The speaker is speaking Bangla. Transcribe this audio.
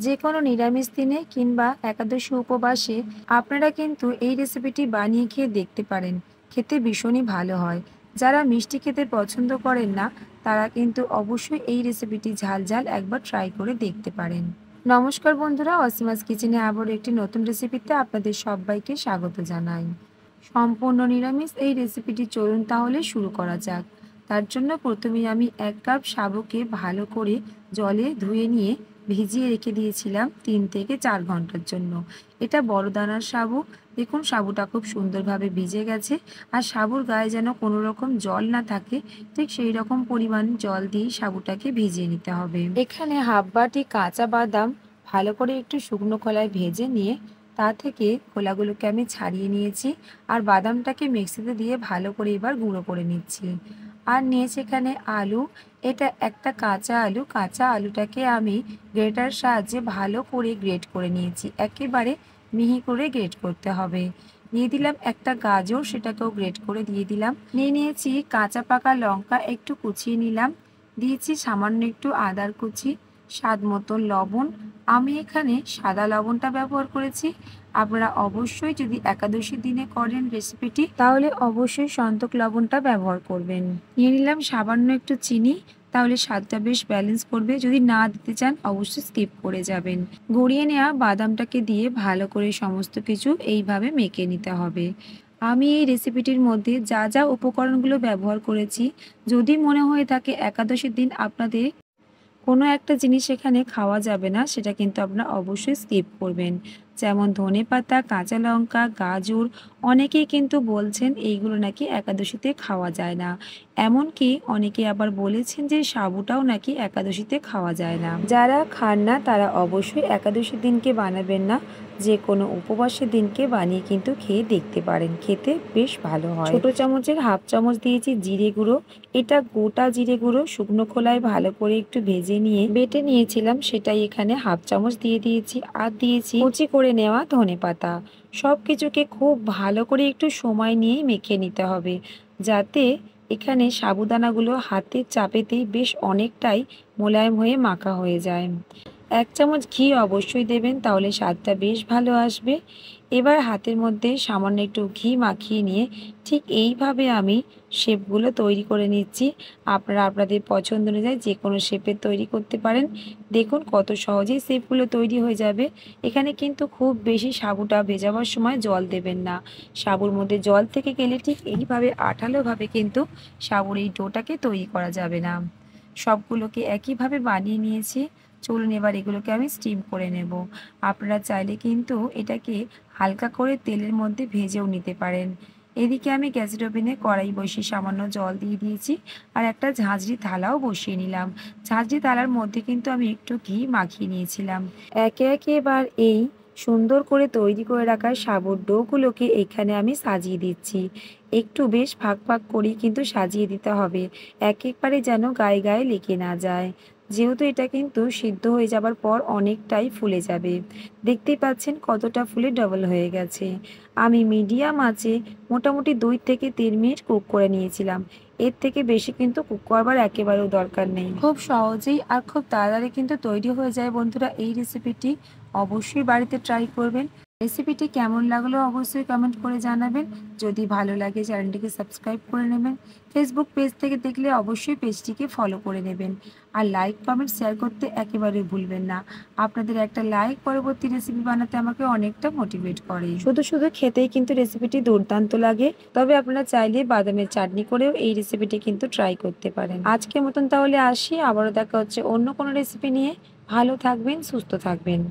যে কোনো নিরামিষ দিনে কিংবা একাদশী উপবাসে আপনারা কিন্তু এই রেসিপিটি বানিয়ে খেয়ে দেখতে পারেন। খেতে ভীষণই ভালো হয়। যারা মিষ্টি খেতে পছন্দ করেন না তারা কিন্তু অবশ্যই এই রেসিপিটি ঝাল ঝাল একবার ট্রাই করে দেখতে পারেন। নমস্কার বন্ধুরা, অসীমাস কিচেনে আবারও একটি নতুন রেসিপিতে আপনাদের সবাইকে স্বাগত জানাই। সম্পূর্ণ নিরামিষ এই রেসিপিটি, চলুন তাহলে শুরু করা যাক। তার জন্য প্রথমেই আমি 1 কাপ সাবুকে ভালো করে জলে ধুয়ে নিয়ে ভিজিয়ে রেখে দিয়েছিলাম 3 থেকে 4 ঘন্টার জন্য। এটা বড় দানার সাবু। দেখুন সাবুটা খুব সুন্দরভাবে ভিজে গেছে। আর সাবুর গায়ে যেন কোনো রকম জল না থাকে, ঠিক সেই রকম পরিমাণ জল দিয়ে সাবুটাকে ভিজিয়ে নিতে হবে। এখানে হাফ বাটি কাঁচা বাদাম ভালো করে একটু শুকনো খোলায় ভেজে নিয়ে তা থেকে খোলাগুলোকে আমি ছাড়িয়ে নিয়েছি। আর বাদামটাকে মিক্সিতে দিয়ে ভালো করে এবার গুঁড়ো করে নিচ্ছি। আর নিয়েছি এখানে আলু। এটা একটা কাঁচা আলুটাকে আমি গ্রেটার সাহায্যে ভালো করে গ্রেট করে নিয়েছি। একেবারে মিহি করে গ্রেট করতে হবে। দিয়ে দিলাম একটা গাজর, সেটাকেও গ্রেট করে দিয়ে দিলাম। নিয়ে নিয়েছি কাঁচা পাকা লঙ্কা একটু কুচিয়ে নিলাম। দিয়েছি সামান্য একটু আদার কুচি, স্বাদ মতন লবণ। আমি এখানে সাদা লবণটা ব্যবহার করেছি। আপনারা অবশ্যই যদি একাদশীর দিনে করেন রেসিপিটি, তাহলে অবশ্যই সন্তক লবণটা ব্যবহার করবেন। নিয়ে নিলাম সামান্য একটু চিনি, তাহলে স্বাদটা বেশ ব্যালেন্স করবে। যদি না দিতে চান অবশ্যই স্কিপ করে যাবেন। গড়িয়ে নেওয়া বাদামটাকে দিয়ে ভালো করে সমস্ত কিছু এইভাবে মেখে নিতে হবে। আমি এই রেসিপিটির মধ্যে যা যা উপকরণগুলো ব্যবহার করেছি, যদি মনে হয়ে থাকে একাদশীর দিন আপনাদের কোনো একটা জিনিস এখানে খাওয়া যাবে না, সেটা কিন্তু আপনারা অবশ্যই স্কিপ করবেন। যেমন ধনেপাতা, কাঁচা লঙ্কা, গাজর। অনেকেই কিন্তু বলছেন এইগুলো নাকি একাদশীতে খাওয়া যায় না। এমনকি অনেকে আবার বলেছেন যে সাবুটাও নাকি একাদশীতে খাওয়া যায় না। যারা খান না তারা অবশ্যই একাদশীর দিনকে বানাবেন না, যে কোনো উপবাসের দিনকে বানিয়ে কিন্তু খেয়ে দেখতে পারেন। খেতে বেশ ভালো হয়। ছোট চামচের হাফ চামচ দিয়েছি জিরে গুঁড়ো। এটা গোটা জিরে গুঁড়ো, শুকনো খোলায় ভালো করে একটু ভেজে নিয়ে বেটে নিয়েছিলাম, সেটাই এখানে হাফ চামচ দিয়ে দিয়েছি। আর দিয়েছি কুচি করে নেওয়া ধনেপাতা। সব কিছুকে খুব ভালো করে একটু সময় নিয়ে মেখে নিতে হবে, যাতে এখানে সাবুদানাগুলো হাতের চাপেতেই বেশ অনেকটাই মোলায়েম হয়ে মাখা হয়ে যায়। 1 চামচ ঘি অবশ্যই দেবেন, তাহলে স্বাদটা বেশ ভালো আসবে। এবার হাতের মধ্যে সামান্য একটু ঘি মাখিয়ে নিয়ে ঠিক এইভাবে আমি শেপগুলো তৈরি করে নিচ্ছি। আপনারা আপনাদের পছন্দ অনুযায়ী যে কোনো শেপের তৈরি করতে পারেন। দেখুন কত সহজেই শেপগুলো তৈরি হয়ে যাবে। এখানে কিন্তু খুব বেশি সাবুটা ভেজাবার সময় জল দেবেন না। সাবুর মধ্যে জল থেকে গেলে ঠিক এইভাবে আঠালোভাবে কিন্তু সাবুর এই ডোটাকে তৈরি করা যাবে না। সবগুলোকে একইভাবে বানিয়ে নিয়েছি। চলুন এবার এগুলোকে আমি স্টিম করে নেব। আপনারা চাইলে কিন্তু এটাকে হালকা করে তেলের মধ্যে ভেজেও নিতে পারেন। এদিকে আমি গ্যাসের ওভেনে কড়াই বসিয়ে সামান্য জল দিয়ে দিয়েছি। আর একটা ঝাঁঝরি থালাও বসিয়ে নিলাম। ঝাঁঝরি থালার মধ্যে কিন্তু আমি একটু ঘি মাখিয়ে নিয়েছিলাম। একে একে এবার এই সুন্দর করে তৈরি করে রাখা সাবুর ডোগুলোকে এখানে আমি সাজিয়ে দিচ্ছি। একটু বেশ ফাঁক ফাঁক করেই কিন্তু সাজিয়ে দিতে হবে, একেবারে যেন গায়ে গায়ে লেগে না যায়। যেহেতু এটা কিন্তু সিদ্ধ হয়ে যাবার পর অনেকটাই ফুলে যাবে। দেখতেই পাচ্ছেন কতটা ফুলে ডবল হয়ে গেছে। আমি মিডিয়াম আঁচে মোটামুটি 2 থেকে 3 মিনিট কুক করে নিয়েছিলাম। এর থেকে বেশি কিন্তু কুক করবার একেবারেও দরকার নেই। খুব সহজেই আর খুব তাড়াতাড়ি কিন্তু তৈরি হয়ে যায় বন্ধুরা এই রেসিপিটি। অবশ্যই বাড়িতে ট্রাই করবেন। রেসিপিটি কেমন লাগলো অবশ্যই কমেন্ট করে জানাবেন। যদি ভালো লাগে চ্যানেলটিকে সাবস্ক্রাইব করে নেবেন। ফেসবুক পেজ থেকে দেখলে অবশ্যই পেজটিকে ফলো করে নেবেন। আর লাইক কমেন্ট শেয়ার করতে একেবারেই ভুলবেন না। আপনাদের একটা লাইক পরবর্তী রেসিপি বানাতে আমাকে অনেকটা মোটিভেট করে। শুধু শুধু খেতেই কিন্তু রেসিপিটি দুর্দান্ত লাগে। তবে আপনারা চাইলে বাদামের চাটনি করেও এই রেসিপিটি কিন্তু ট্রাই করতে পারেন। আজকের মতন তাহলে আসি, আবারও দেখা হচ্ছে অন্য কোনো রেসিপি নিয়ে। ভালো থাকবেন, সুস্থ থাকবেন।